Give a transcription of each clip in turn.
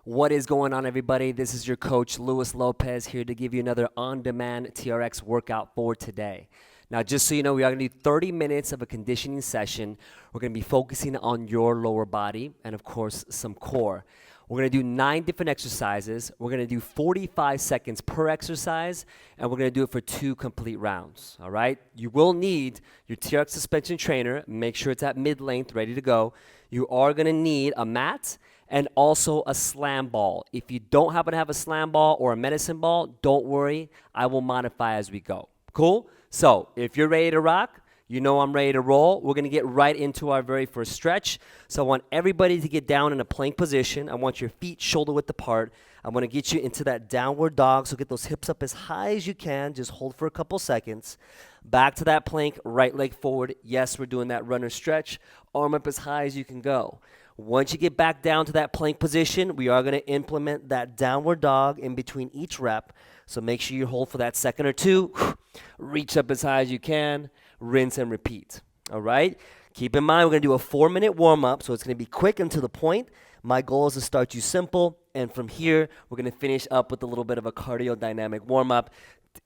What is going on, everybody? This is your coach, Lopez, here to give you another on-demand TRX workout for today. Now, just so you know, we are going to do 30 minutes of a conditioning session. We're going to be focusing on your lower body and, of course, some core. We're going to do 9 different exercises. We're going to do 45 seconds per exercise, and we're going to do it for 2 complete rounds, all right? You will need your TRX suspension trainer. Make sure it's at mid-length, ready to go. You are going to need a mat and also a slam ball. If you don't happen to have a slam ball or a medicine ball, don't worry. I will modify as we go. Cool? So if you're ready to rock, you know I'm ready to roll. We're going to get right into our very first stretch. So I want everybody to get down in a plank position. I want your feet shoulder width apart. I want to get you into that downward dog. So get those hips up as high as you can. Just hold for a couple seconds. Back to that plank, right leg forward. Yes, we're doing that runner stretch. Arm up as high as you can go. Once you get back down to that plank position, we are going to implement that downward dog in between each rep. So make sure you hold for that second or two. Reach up as high as you can. Rinse and repeat. All right? Keep in mind, we're going to do a 4-minute warm-up, so it's going to be quick and to the point. My goal is to start you simple, and from here, we're going to finish up with a little bit of a cardio-dynamic warm-up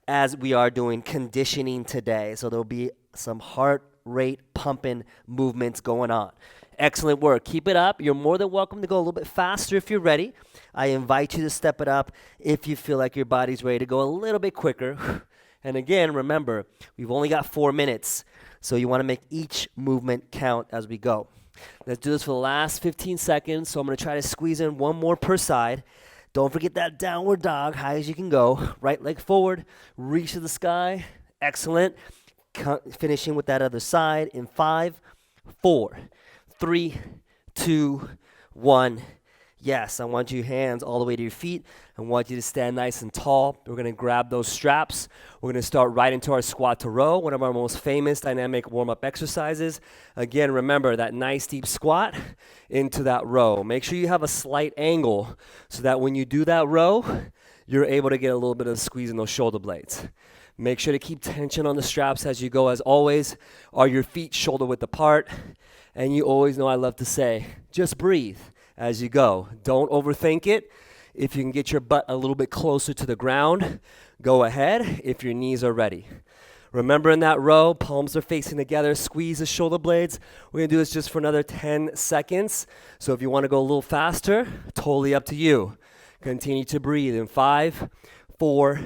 as we are doing conditioning today. So there'll be some heart rate pumping movements going on. Excellent work. Keep it up. You're more than welcome to go a little bit faster if you're ready. I invite you to step it up if you feel like your body's ready to go a little bit quicker. And again, remember, we've only got 4 minutes, so you want to make each movement count as we go. Let's do this for the last 15 seconds. So I'm going to try to squeeze in one more per side. Don't forget that downward dog, high as you can go. Right leg forward, reach to the sky. Excellent. Finishing with that other side in 5, 4, 3, 2, 1. Yes, I want your hands all the way to your feet. I want you to stand nice and tall. We're going to grab those straps. We're going to start right into our squat to row, one of our most famous dynamic warm-up exercises. Again, remember that nice deep squat into that row. Make sure you have a slight angle so that when you do that row, you're able to get a little bit of squeeze in those shoulder blades. Make sure to keep tension on the straps as you go. As always, are your feet shoulder width apart. And you always know I love to say, just breathe as you go. Don't overthink it. If you can get your butt a little bit closer to the ground, go ahead if your knees are ready. Remember, in that row, palms are facing together. Squeeze the shoulder blades. We're going to do this just for another 10 seconds. So if you want to go a little faster, totally up to you. Continue to breathe in 5, 4,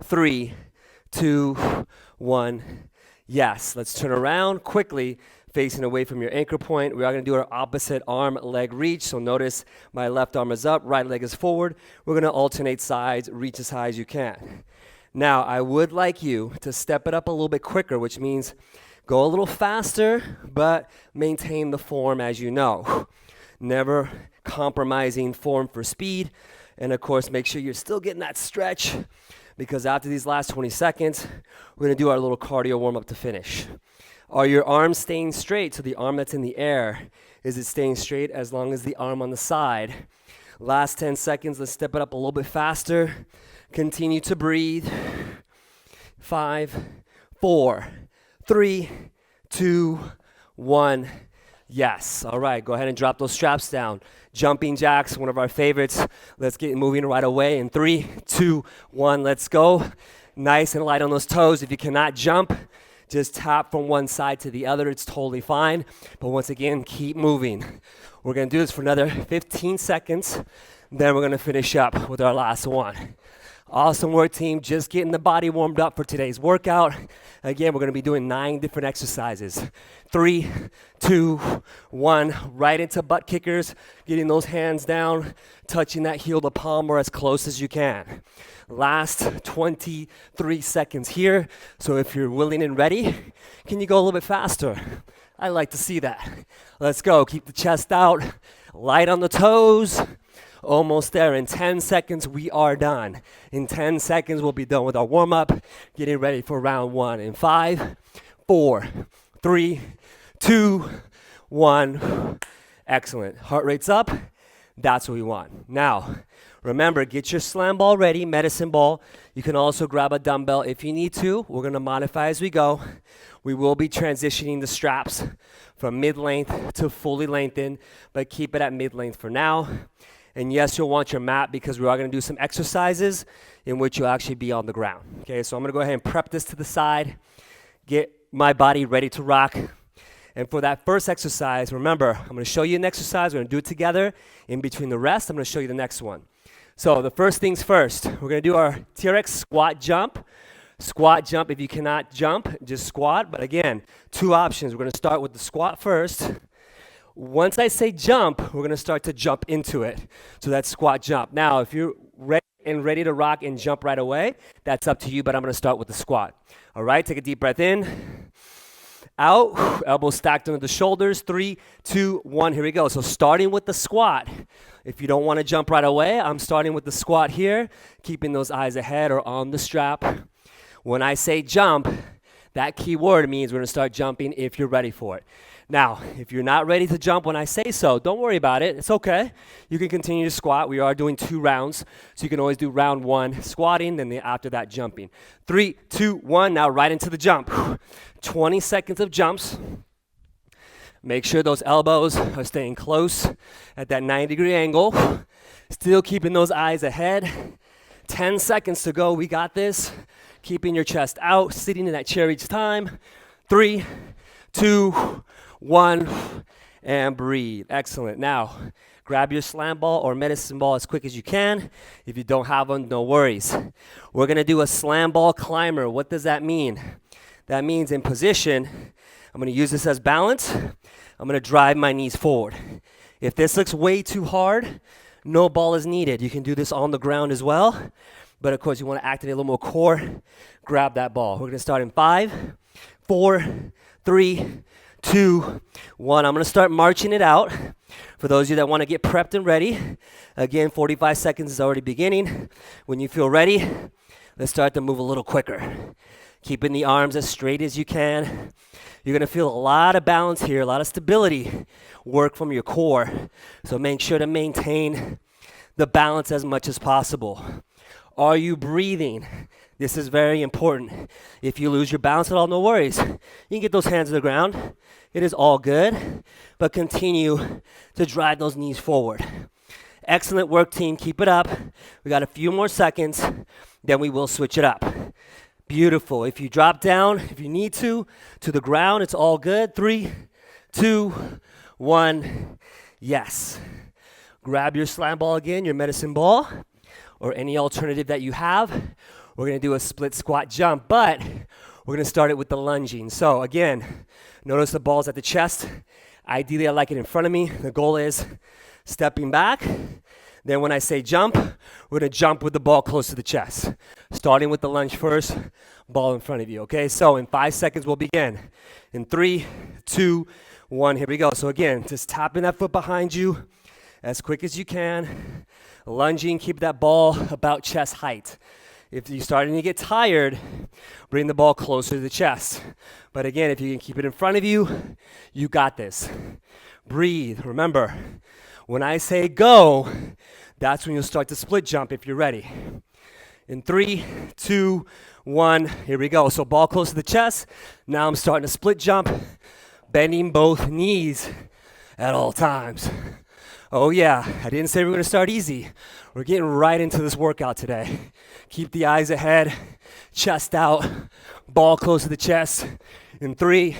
3, 2, 1. Yes, let's turn around quickly, facing away from your anchor point. We are going to do our opposite arm leg reach. So notice my left arm is up, right leg is forward. We're going to alternate sides, reach as high as you can. Now, I would like you to step it up a little bit quicker, which means go a little faster, but maintain the form as you know. Never compromising form for speed. And of course, make sure you're still getting that stretch, because after these last 20 seconds, we're going to do our little cardio warm-up to finish. Are your arms staying straight? So the arm that's in the air, is it staying straight as long as the arm on the side? Last 10 seconds, let's step it up a little bit faster. Continue to breathe. 5, 4, 3, 2, 1. Yes. All right, go ahead and drop those straps down. Jumping jacks, one of our favorites. Let's get moving right away in 3, 2, 1. Let's go. Nice and light on those toes. If you cannot jump, just tap from one side to the other. It's totally fine. But once again, keep moving. We're going to do this for another 15 seconds. Then we're going to finish up with our last one. Awesome work, team. Just getting the body warmed up for today's workout. Again, we're going to be doing 9 different exercises. 3, 2, 1. Right into butt kickers. Getting those hands down. Touching that heel to palm or as close as you can. Last 23 seconds here. So if you're willing and ready, can you go a little bit faster? I like to see that. Let's go. Keep the chest out. Light on the toes. Almost there. In 10 seconds, we are done. In 10 seconds, we'll be done with our warm-up, getting ready for round 1. In 5, 4, 3, 2, 1. Excellent. Heart rate's up. That's what we want. Now, remember, get your slam ball ready, medicine ball. You can also grab a dumbbell if you need to. We're going to modify as we go. We will be transitioning the straps from mid-length to fully lengthened, but keep it at mid-length for now. And yes, you'll want your mat because we are going to do some exercises in which you'll actually be on the ground. Okay, so I'm going to go ahead and prep this to the side, get my body ready to rock. And for that first exercise, remember, I'm going to show you an exercise. We're going to do it together. In between the rest, I'm going to show you the next one. So the first things first, we're going to do our TRX squat jump. Squat jump, if you cannot jump, just squat. But again, two options. We're going to start with the squat first. Once I say jump, we're going to start to jump into it. So that's squat jump. Now, if you're ready to rock and jump right away, that's up to you, but I'm going to start with the squat. All right, take a deep breath in. Out, elbows stacked under the shoulders. 3, 2, 1, here we go. So starting with the squat. If you don't want to jump right away, I'm starting with the squat here, keeping those eyes ahead or on the strap. When I say jump, that key word means we're going to start jumping if you're ready for it. Now, if you're not ready to jump when I say so, don't worry about it. It's okay. You can continue to squat. We are doing 2 rounds, so you can always do round 1 squatting, then after that jumping. 3, 2, 1, now right into the jump. 20 seconds of jumps. Make sure those elbows are staying close at that 90-degree angle. Still keeping those eyes ahead. 10 seconds to go. We got this. Keeping your chest out, sitting in that chair each time. 3, 2, 1, and breathe. Excellent. Now, grab your slam ball or medicine ball as quick as you can. If you don't have one, no worries. We're going to do a slam ball climber. What does that mean? That means in position, I'm going to use this as balance. I'm going to drive my knees forward. If this looks way too hard, no ball is needed. You can do this on the ground as well. But of course, you want to activate a little more core. Grab that ball. We're going to start in 5, 4, 3, 2, 1. I'm going to start marching it out. For those of you that want to get prepped and ready, again, 45 seconds is already beginning. When you feel ready, let's start to move a little quicker. Keeping the arms as straight as you can. You're going to feel a lot of balance here, a lot of stability work from your core. So make sure to maintain the balance as much as possible. Are you breathing? This is very important. If you lose your balance at all, no worries. You can get those hands to the ground. It is all good, but continue to drive those knees forward. Excellent work, team. Keep it up. We got a few more seconds, then we will switch it up. Beautiful. If you drop down, if you need to the ground, it's all good. 3, 2, 1. Yes. Grab your slam ball again, your medicine ball, or any alternative that you have. We're going to do a split squat jump, but we're going to start it with the lunging. So again, notice the ball's at the chest. Ideally, I like it in front of me. The goal is stepping back. Then when I say jump, we're going to jump with the ball close to the chest. Starting with the lunge first, ball in front of you, okay? So in 5 seconds, we'll begin. In 3, 2, 1, here we go. So again, just tapping that foot behind you as quick as you can. Lunging, keep that ball about chest height. If you're starting to get tired, bring the ball closer to the chest. But again, if you can keep it in front of you, you got this. Breathe. Remember, when I say go, that's when you'll start to split jump if you're ready. In 3, 2, 1, here we go. So ball close to the chest. Now I'm starting to split jump, bending both knees at all times. Oh yeah, I didn't say we were going to start easy. We're getting right into this workout today. Keep the eyes ahead, chest out, ball close to the chest. In 3,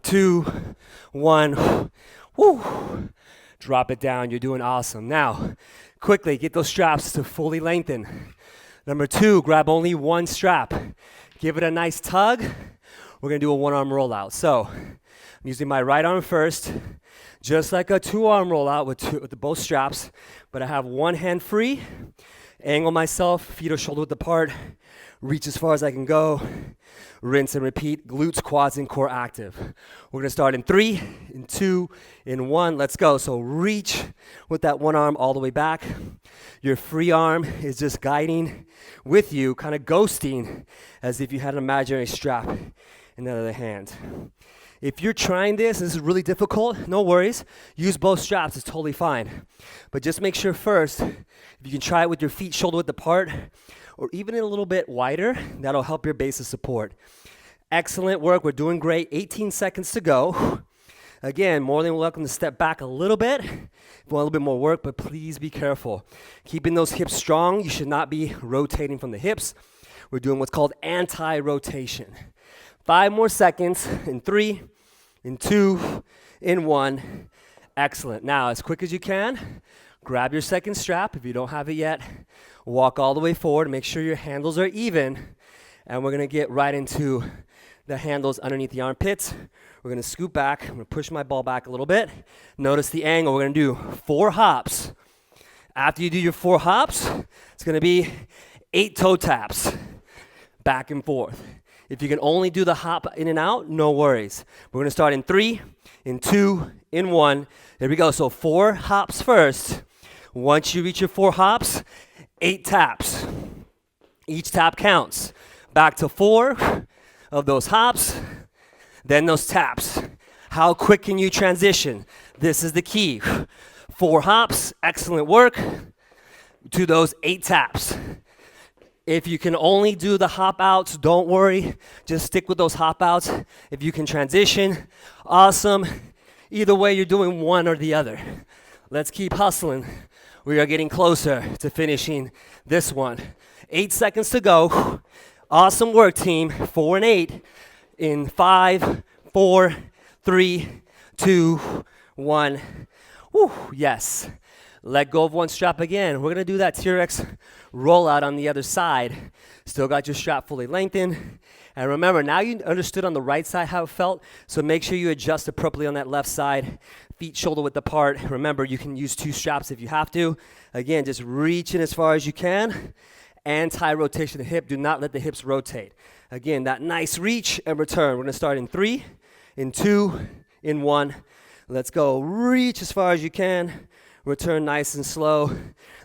2, 1, woo. Drop it down, you're doing awesome. Now, quickly get those straps to fully lengthen. Number 2, grab only one strap. Give it a nice tug. We're going to do a one-arm rollout. So, I'm using my right arm first, just like a 2-arm rollout with both straps, but I have one hand free, angle myself, feet are shoulder width apart, reach as far as I can go, rinse and repeat, glutes, quads, and core active. We're gonna start in 3, in 2, in 1, let's go. So reach with that one arm all the way back. Your free arm is just guiding with you, kind of ghosting, as if you had an imaginary strap in the other hand. If you're trying this is really difficult, no worries. Use both straps, it's totally fine. But just make sure first, if you can try it with your feet shoulder width apart, or even a little bit wider, that'll help your base of support. Excellent work, we're doing great. 18 seconds to go. Again, more than welcome to step back a little bit if you want a little bit more work, but please be careful. Keeping those hips strong, you should not be rotating from the hips. We're doing what's called anti-rotation. 5 more seconds in 3, in 2, in 1. Excellent. Now, as quick as you can, grab your second strap. If you don't have it yet, walk all the way forward. Make sure your handles are even. And we're going to get right into the handles underneath the armpits. We're going to scoot back. I'm going to push my ball back a little bit. Notice the angle. We're going to do 4 hops. After you do your 4 hops, it's going to be 8 toe taps, back and forth. If you can only do the hop in and out, no worries. We're going to start in 3, in 2, in 1. There we go. So 4 hops first. Once you reach your 4 hops, 8 taps. Each tap counts. Back to 4 of those hops, then those taps. How quick can you transition? This is the key. 4 hops, excellent work, to those 8 taps. If you can only do the hop outs, don't worry. Just stick with those hop outs. If you can transition, awesome. Either way, you're doing one or the other. Let's keep hustling. We are getting closer to finishing this one. 8 seconds to go. Awesome work, team. 4 and 8 in 5, 4, 3, 2, 1. Woo, yes. Let go of one strap again. We're going to do that TRX rollout on the other side. Still got your strap fully lengthened. And remember, now you understood on the right side how it felt, so make sure you adjust appropriately on that left side. Feet shoulder width apart. Remember, you can use 2 straps if you have to. Again, just reach in as far as you can. Anti-rotation of the hip. Do not let the hips rotate. Again, that nice reach and return. We're going to start in 3, in 2, in 1. Let's go. Reach as far as you can. Return nice and slow.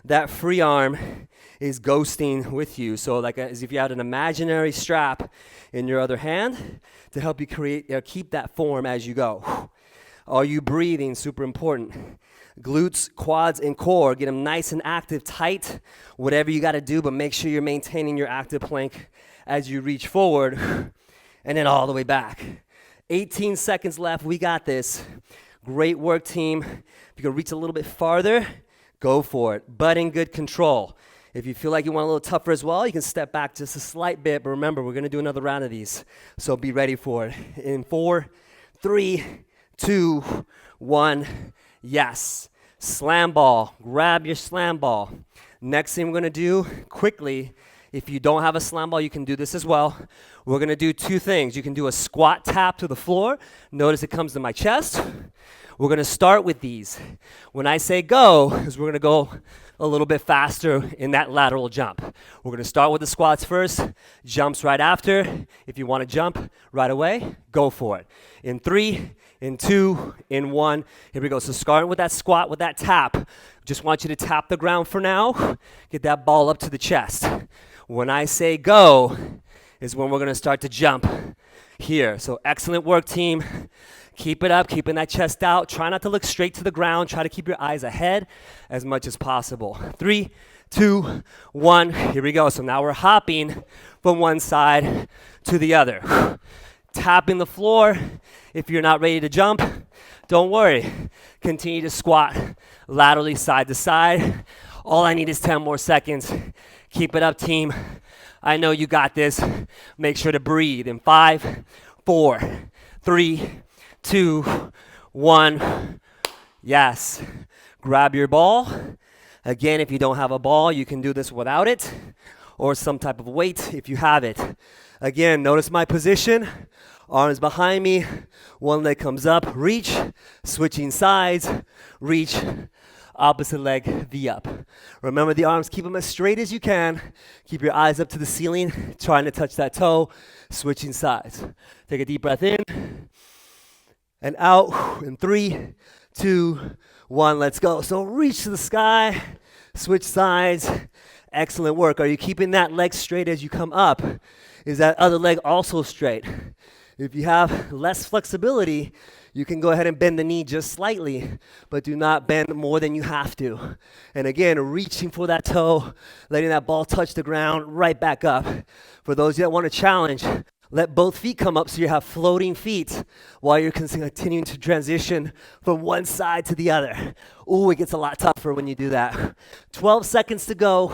That free arm is ghosting with you. So like as if you had an imaginary strap in your other hand to help you keep that form as you go. Are you breathing? Super important. Glutes, quads, and core. Get them nice and active, tight. Whatever you got to do, but make sure you're maintaining your active plank as you reach forward and then all the way back. 18 seconds left. We got this. Great work, team. If you can reach a little bit farther, go for it, but in good control. If you feel like you want a little tougher as well, you can step back just a slight bit, but remember, we're going to do another round of these, so be ready for it. In 4, 3, 2, 1, yes. Slam ball. Grab your slam ball. Next thing we're going to do, quickly, if you don't have a slam ball, you can do this as well. We're going to do 2 things. You can do a squat tap to the floor. Notice it comes to my chest. We're going to start with these. When I say go, is we're going to go a little bit faster in that lateral jump. We're going to start with the squats first, jumps right after. If you want to jump right away, go for it. In 3, in 2, in 1. Here we go. So starting with that squat, with that tap. Just want you to tap the ground for now. Get that ball up to the chest. When I say go is when we're going to start to jump here. So excellent work, team. Keep it up, keeping that chest out. Try not to look straight to the ground. Try to keep your eyes ahead as much as possible. 3, 2, 1. Here we go. So now we're hopping from one side to the other. Tapping the floor. If you're not ready to jump, don't worry. Continue to squat laterally side to side. All I need is 10 more seconds. Keep it up, team. I know you got this. Make sure to breathe in 5, 4, 3, 2, 1. Yes. Grab your ball. Again, if you don't have a ball, you can do this without it or some type of weight if you have it. Again, notice my position. Arms behind me. One leg comes up. Reach. Switching sides. Reach. Opposite leg, V up. Remember the arms, keep them as straight as you can. Keep your eyes up to the ceiling, trying to touch that toe. Switching sides. Take a deep breath in. And out in 3, 2, 1, let's go. So reach to the sky, switch sides. Excellent work. Are you keeping that leg straight as you come up? Is that other leg also straight? If you have less flexibility, you can go ahead and bend the knee just slightly, but do not bend more than you have to. And again, reaching for that toe, letting that ball touch the ground, right back up. For those that want to challenge, Let both feet come up so you have floating feet while you're continuing to transition from one side to the other. Ooh, it gets a lot tougher when you do that. 12 seconds to go.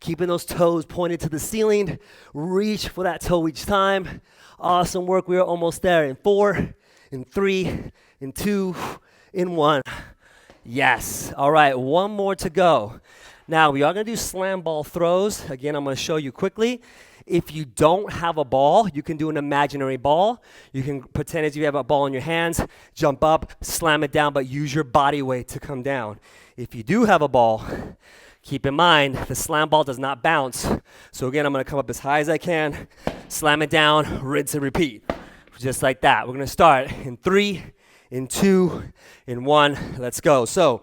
Keeping those toes pointed to the ceiling. Reach for that toe each time. Awesome work. We are almost there. In 4, in 3, in 2, in 1. Yes. All right, one more to go. Now, we are going to do slam ball throws. Again, I'm going to show you quickly. If you don't have a ball, you can do an imaginary ball. You can pretend as you have a ball in your hands, jump up, slam it down, but use your body weight to come down. If you do have a ball, keep in mind the slam ball does not bounce. So again, I'm going to come up as high as I can, slam it down, rinse and repeat. Just like that. We're going to start in 3, in 2, in 1. Let's go. So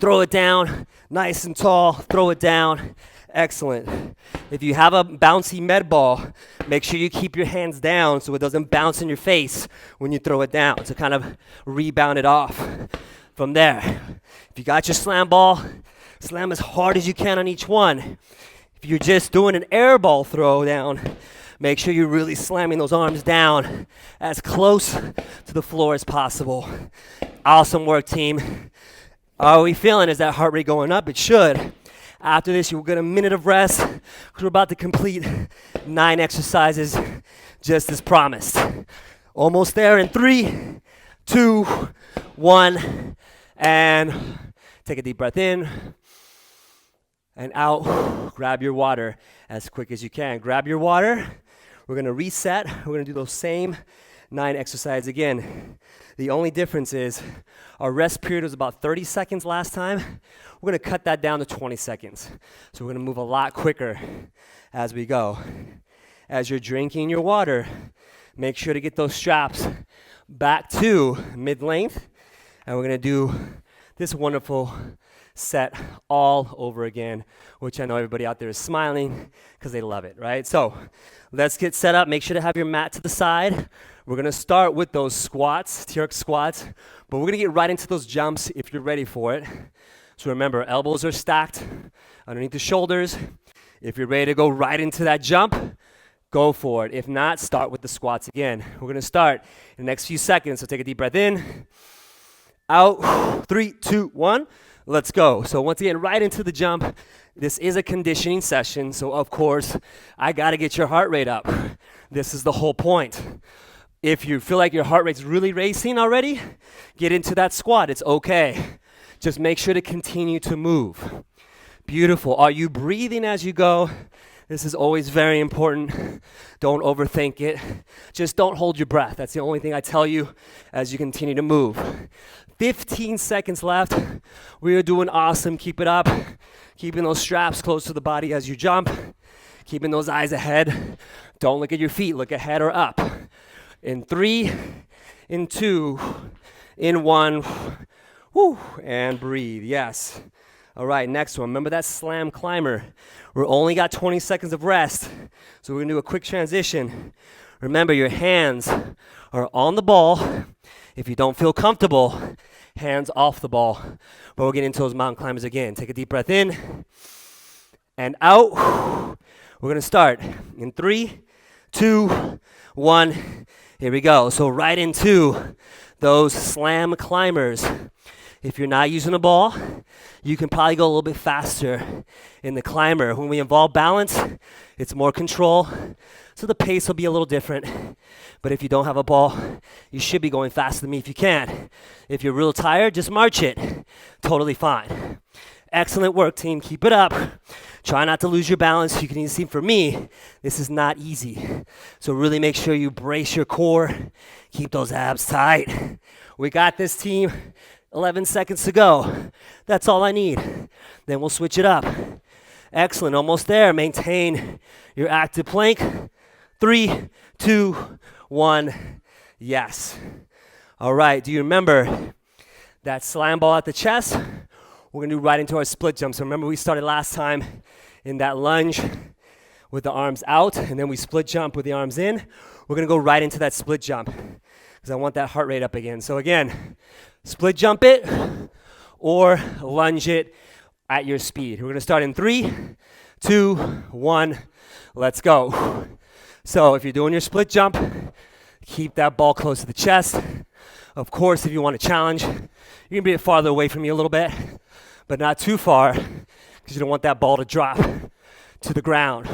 throw it down, nice and tall, throw it down. Excellent. If you have a bouncy med ball, make sure you keep your hands down so it doesn't bounce in your face when you throw it down, to kind of rebound it off. From there, if you got your slam ball, slam as hard as you can on each one. If you're just doing an air ball throw down, make sure you're really slamming those arms down as close to the floor as possible. Awesome work, team. Are we feeling? Is that heart rate going up? It should. After this, you'll get a minute of rest because we're about to complete 9 exercises just as promised. Almost there in 3, 2, 1, and take a deep breath in and out. Grab your water as quick as you can. Grab your water. We're going to reset. We're going to do those same 9 exercises again. The only difference is our rest period was about 30 seconds last time. We're going to cut that down to 20 seconds. So we're going to move a lot quicker as we go. As you're drinking your water, make sure to get those straps back to mid-length. And we're going to do this wonderful set all over again, which I know everybody out there is smiling because they love it, right? So let's get set up. Make sure to have your mat to the side. We're going to start with those squats, TRX squats, but we're going to get right into those jumps if you're ready for it. So remember, elbows are stacked underneath the shoulders. If you're ready to go right into that jump, go for it. If not, start with the squats again. We're going to start in the next few seconds. So take a deep breath in, out, 3, 2, 1. Let's go. So once again, right into the jump. This is a conditioning session, so of course, I got to get your heart rate up. This is the whole point. If you feel like your heart rate's really racing already, get into that squat. It's okay. Just make sure to continue to move. Beautiful. Are you breathing as you go? This is always very important. Don't overthink it. Just don't hold your breath. That's the only thing I tell you as you continue to move. 15 seconds left. We are doing awesome. Keep it up. Keeping those straps close to the body as you jump. Keeping those eyes ahead. Don't look at your feet. Look ahead or up. In 3, in 2, in 1. Woo, and breathe. Yes. All right, next one. Remember that slam climber. We're only got 20 seconds of rest, so we're going to do a quick transition. Remember, your hands are on the ball. If you don't feel comfortable, hands off the ball. But we'll get into those mountain climbers again. Take a deep breath in and out. We're going to start in 3, 2, 1. Here we go. So right into those slam climbers. If you're not using a ball, you can probably go a little bit faster in the climber. When we involve balance, it's more control, so the pace will be a little different. But if you don't have a ball, you should be going faster than me if you can. If you're real tired, just march it. Totally fine. Excellent work, team. Keep it up. Try not to lose your balance. You can even see for me, this is not easy. So really make sure you brace your core. Keep those abs tight. We got this, team. 11 seconds to go. That's all I need. Then we'll switch it up. Excellent. Almost there. Maintain your active plank. 3, 2, 1. Yes. All right. Do you remember that slam ball at the chest? We're going to do right into our split jump. So remember we started last time in that lunge with the arms out, and then we split jump with the arms in. We're going to go right into that split jump because I want that heart rate up again. So again, split jump it or lunge it at your speed. We're going to start in 3, 2, 1. Let's go. So if you're doing your split jump, keep that ball close to the chest. Of course, if you want to challenge, you're gonna be farther away from me a little bit, but not too far, because you don't want that ball to drop to the ground.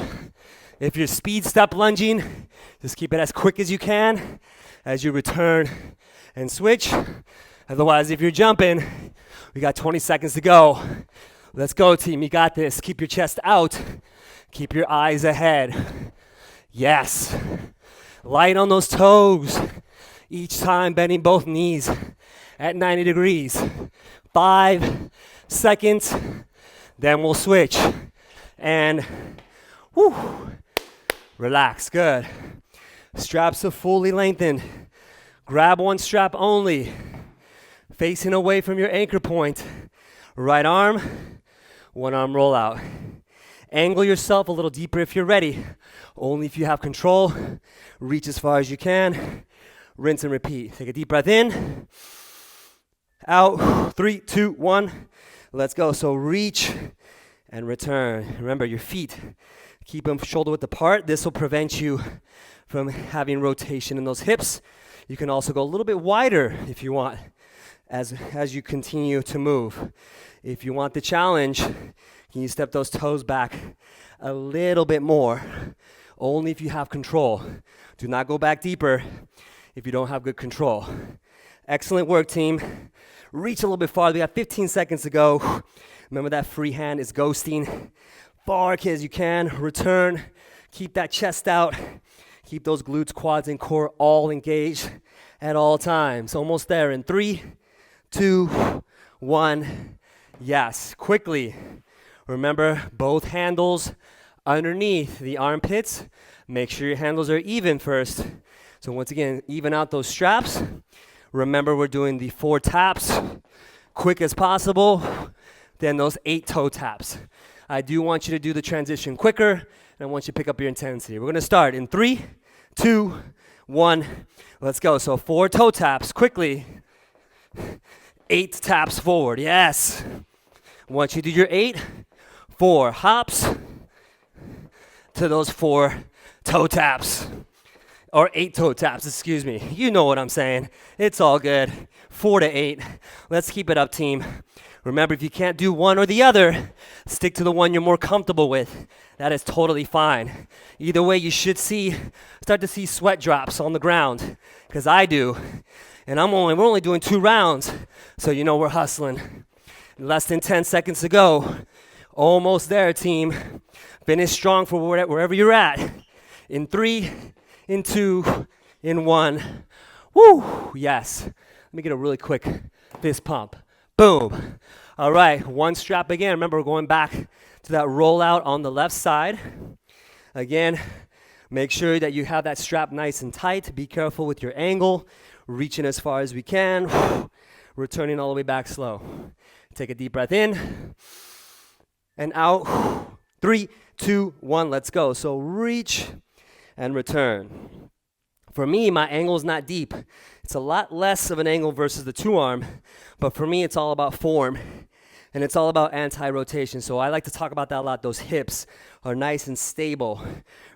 If you're speed step lunging, just keep it as quick as you can as you return and switch. Otherwise, if you're jumping, we got 20 seconds to go. Let's go, team. You got this. Keep your chest out. Keep your eyes ahead. Yes. Light on those toes. Each time bending both knees at 90 degrees. 5 seconds. Then we'll switch. And whew, relax. Good. Straps are fully lengthened. Grab one strap only. Facing away from your anchor point. Right arm, one arm roll out. Angle yourself a little deeper if you're ready. Only if you have control. Reach as far as you can. Rinse and repeat. Take a deep breath in. Out. 3, 2, 1. Let's go. So reach and return. Remember your feet. Keep them shoulder width apart. This will prevent you from having rotation in those hips. You can also go a little bit wider if you want as you continue to move. If you want the challenge, can you step those toes back a little bit more? Only if you have control. Do not go back deeper if you don't have good control. Excellent work, team. Reach a little bit farther. We have 15 seconds to go. Remember that free hand is ghosting. Far as you can. Return. Keep that chest out. Keep those glutes, quads, and core all engaged at all times. Almost there in 3, 2, 1. Yes. Quickly. Remember both handles underneath the armpits. Make sure your handles are even first. So once again, even out those straps. Remember, we're doing the 4 taps, quick as possible, then those 8 toe taps. I do want you to do the transition quicker, and I want you to pick up your intensity. We're gonna start in 3, 2, 1. Let's go. So 4 toe taps, quickly. 8 taps forward, yes. Once you do your 8, 4 hops to those 4 toe taps. Or 8 toe taps, excuse me. You know what I'm saying. It's all good. 4 to 8. Let's keep it up, team. Remember, if you can't do one or the other, stick to the one you're more comfortable with. That is totally fine. Either way, you should start to see sweat drops on the ground, because I do. And we're only doing 2 rounds, so you know we're hustling. Less than 10 seconds to go. Almost there, team. Finish strong for wherever you're at. In 3, in 2, in 1. Woo! Yes. Let me get a really quick fist pump. Boom. All right, 1 strap again. Remember, we're going back to that rollout on the left side. Again, make sure that you have that strap nice and tight. Be careful with your angle. Reaching as far as we can. Returning all the way back slow. Take a deep breath in. And out. 3, 2, 1. Let's go. So reach and return. For me, my angle is not deep. It's a lot less of an angle versus the 2-arm, but for me, it's all about form, and it's all about anti-rotation. So I like to talk about that a lot. Those hips are nice and stable.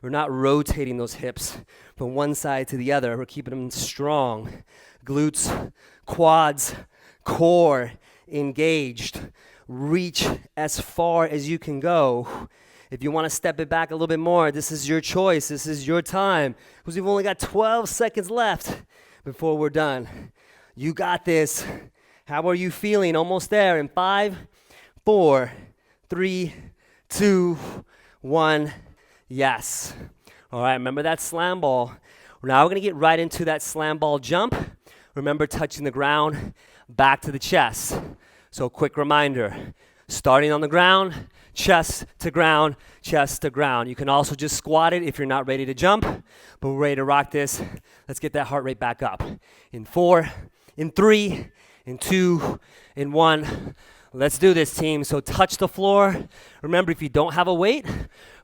We're not rotating those hips from one side to the other. We're keeping them strong. Glutes, quads, core engaged. Reach as far as you can go. If you want to step it back a little bit more, this is your choice. This is your time. Because we've only got 12 seconds left before we're done. You got this. How are you feeling? Almost there in 5, 4, 3, 2, 1. Yes. All right, remember that slam ball. Now we're going to get right into that slam ball jump. Remember touching the ground, back to the chest. So quick reminder, starting on the ground, chest to ground, chest to ground. You can also just squat it if you're not ready to jump, but we're ready to rock this. Let's get that heart rate back up. In 4, in 3, in 2, in 1. Let's do this, team. So touch the floor. Remember, if you don't have a weight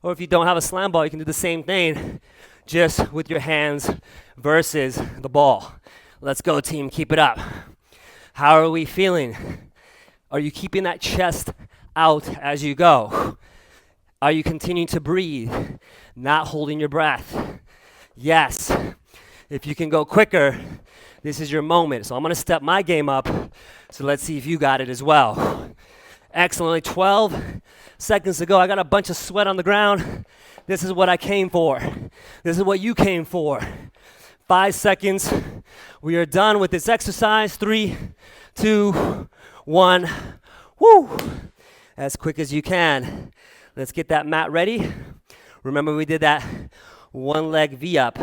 or if you don't have a slam ball, you can do the same thing, just with your hands versus the ball. Let's go, team. Keep it up. How are we feeling? Are you keeping that chest out as you go? Are you continuing to breathe, not holding your breath? Yes. If you can go quicker, this is your moment. So I'm going to step my game up. So let's see if you got it as well. Excellent. Only 12 seconds to go. I got a bunch of sweat on the ground. This is what I came for. This is what you came for. 5 seconds. We are done with this exercise. 3, 2, 1. Woo! As quick as you can. Let's get that mat ready. Remember we did that one leg V-up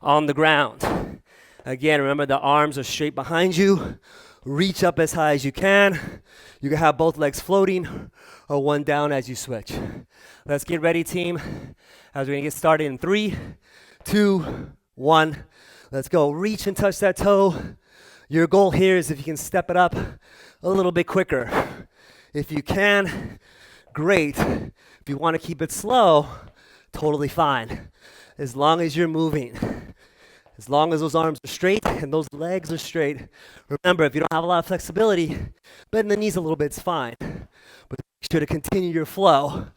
on the ground. Again, remember the arms are straight behind you. Reach up as high as you can. You can have both legs floating or one down as you switch. Let's get ready, team, as we're gonna get started in 3, 2, 1. Let's go. Reach and touch that toe. Your goal here is if you can step it up a little bit quicker. If you can, great. If you want to keep it slow, totally fine. As long as you're moving. As long as those arms are straight and those legs are straight. Remember, if you don't have a lot of flexibility, bend the knees a little bit, it's fine. But make sure to continue your flow.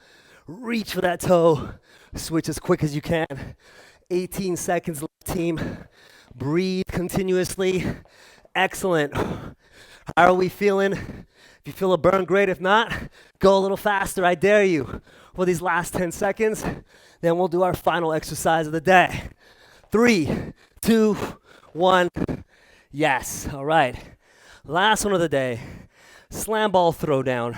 Reach for that toe. Switch as quick as you can. 18 seconds left, team. Breathe continuously. Excellent. How are we feeling? If you feel a burn, great. If not, go a little faster. I dare you. For these last 10 seconds, then we'll do our final exercise of the day. 3, 2, 1. Yes. All right. Last one of the day. Slam ball throw down.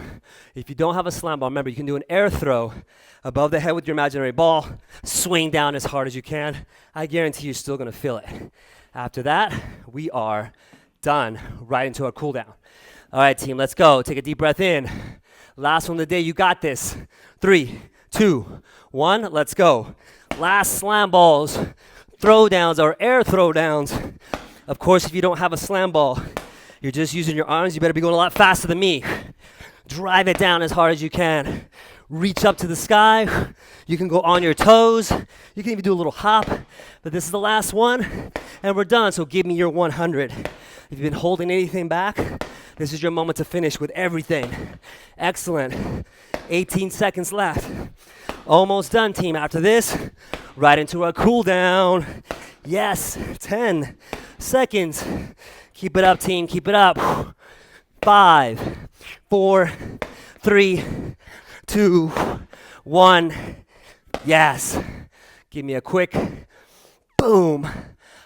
If you don't have a slam ball, remember you can do an air throw above the head with your imaginary ball. Swing down as hard as you can. I guarantee you're still going to feel it. After that, we are done. Right into our cool down. All right, team, let's go. Take a deep breath in. Last one of the day. You got this. 3, 2, 1. Let's go. Last slam balls. Throw downs or air throw downs. Of course, if you don't have a slam ball, you're just using your arms, you better be going a lot faster than me. Drive it down as hard as you can. Reach up to the sky. You can go on your toes. You can even do a little hop. But this is the last one, and we're done. So give me your 100. If you've been holding anything back, this is your moment to finish with everything. Excellent. 18 seconds left. Almost done, team. After this, right into our cool down. Yes, 10 seconds. Keep it up, team. Keep it up. 5, 4, 3, 2, 1. Yes. Give me a quick boom.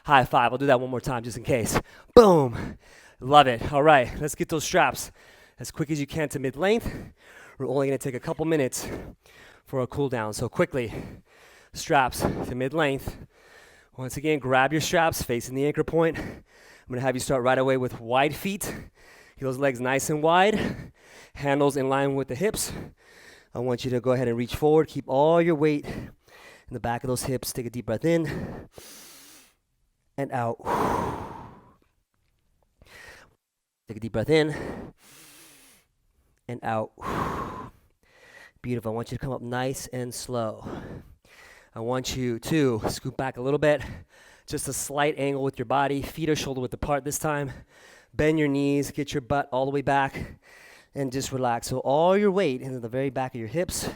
High five. I'll do that one more time just in case. Boom. Love it. All right. Let's get those straps as quick as you can to mid-length. We're only going to take a couple minutes for a cool down. So quickly, straps to mid-length. Once again, grab your straps facing the anchor point. I'm going to have you start right away with wide feet. Keep those legs nice and wide. Handles in line with the hips. I want you to go ahead and reach forward. Keep all your weight in the back of those hips. Take a deep breath in and out. Take a deep breath in and out. Beautiful. I want you to come up nice and slow. I want you to scoot back a little bit. Just a slight angle with your body. Feet are shoulder width apart this time. Bend your knees. Get your butt all the way back. And just relax. So all your weight into the very back of your hips.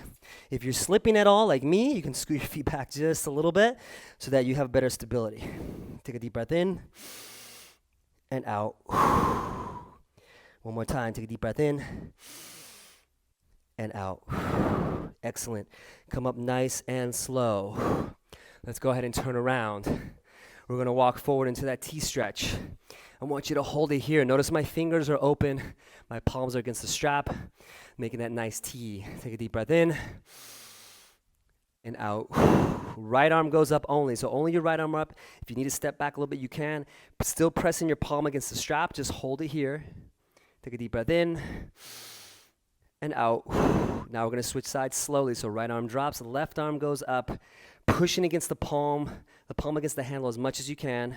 If you're slipping at all, like me, you can scoot your feet back just a little bit so that you have better stability. Take a deep breath in and out. One more time. Take a deep breath in and out. Excellent. Come up nice and slow. Let's go ahead and turn around. We're going to walk forward into that T-stretch. I want you to hold it here. Notice my fingers are open. My palms are against the strap, making that nice T. Take a deep breath in and out. Right arm goes up only, so only your right arm up. If you need to step back a little bit, you can. Still pressing your palm against the strap. Just hold it here. Take a deep breath in and out. Now we're going to switch sides slowly. So right arm drops, left arm goes up, pushing against the palm against the handle as much as you can.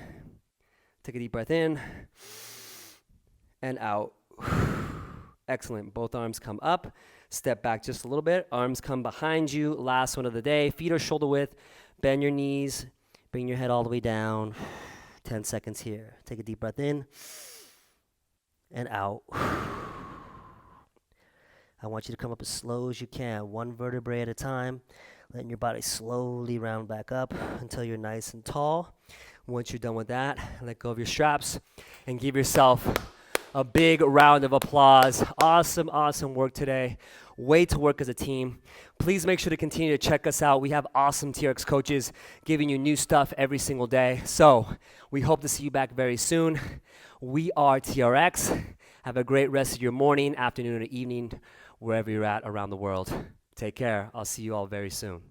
Take a deep breath in and out. Excellent. Both arms come up. Step back just a little bit. Arms come behind you. Last one of the day. Feet are shoulder width. Bend your knees. Bring your head all the way down. 10 seconds here. Take a deep breath in and out. I want you to come up as slow as you can, one vertebrae at a time. letting your body slowly round back up until you're nice and tall. Once you're done with that, let go of your straps and give yourself a big round of applause. Awesome, awesome work today. Way to work as a team. Please make sure to continue to check us out. We have awesome TRX coaches giving you new stuff every single day. So we hope to see you back very soon. We are TRX. Have a great rest of your morning, afternoon, or evening, wherever you're at around the world. Take care. I'll see you all very soon.